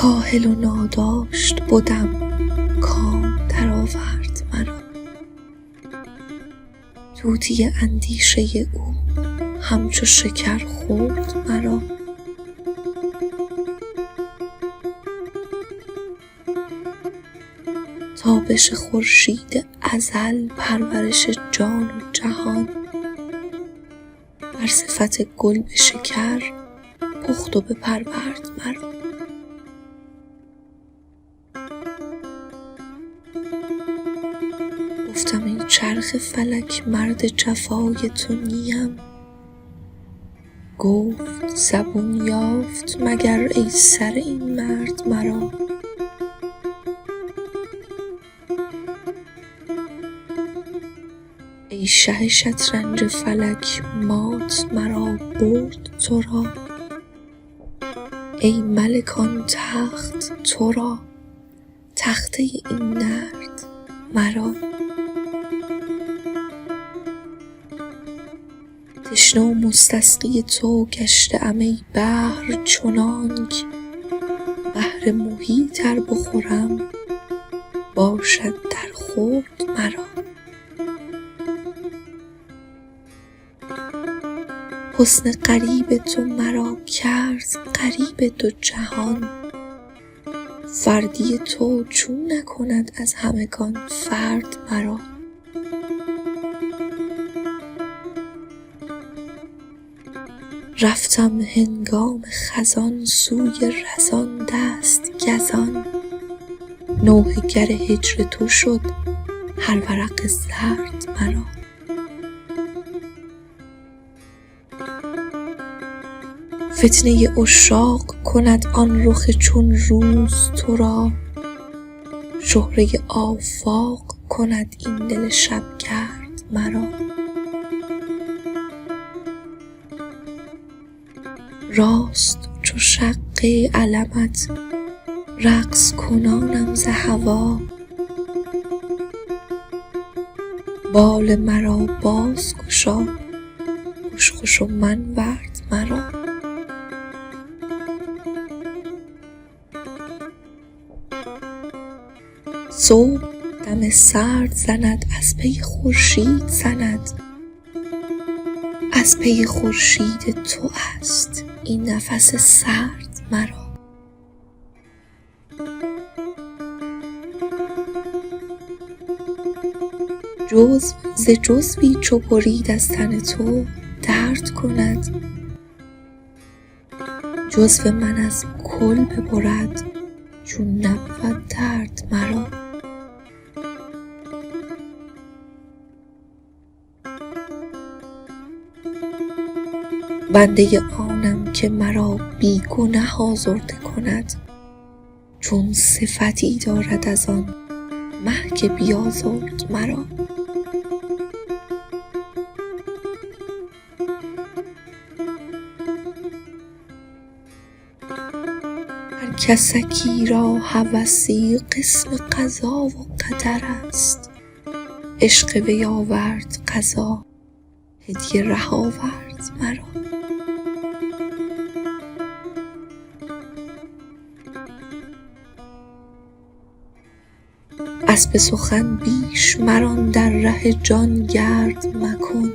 کاهل و ناداشت بدم، کام در آورد مرا. دودی اندیشه او همچو شکر خورد مرا. تابش خورشید ازل پرورش جان و جهان، بر صفت گل به شکر پخت و بپرورد مرا. گفتم ای چرخ فلک مرد جفای تو نیم، گفت زبون یافت مگر ای سر این مرد مرا. ای شه شطرنج فلک مات مرا برد تو را، ای ملک آن تخت تو را تخته این نرد مرا. تشنه و مستسقی تو گشته ام ای بحر، چنانک بحر محیط ار بخورم باشد در خورد مرا. حسن غریب تو مرا کرد غریب دو جهان، فردی تو چون نکند از همگان فرد مرا. رفتم هنگام خزان سوی رزان دست گزان، نوحه گر هجر تو شد هر ورق زرد مرا. فتنه عشاق کند آن رخ چون روز تو را، شهره آفاق کند این دل شبگرد مرا. راست چو شقه علمت رقص کنانم ز هوا، بال مرا باز گشا خوش خوش و منورد مرا. صبح دم سرد زند از پی خورشید زند، از پی خورشید تو است این نفس سرد مرا. جزو ز جزوی چو برید از تن تو درد کند، جزو من از کل ببرد چون نبود درد مرا. بنده آنم که مرا بی گنه آزرده کند، چون صفتی دارد از آن مه که بیازرد مرا. هر کسکی را هوسی قسم قضا و قدر است، عشق وی آورد قضا هدیه ره آورد مرا. اسب سخن بیش مران در ره جان گرد مکن،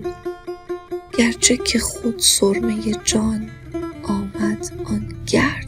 گرچه که خود سرمه جان آمد آن گرد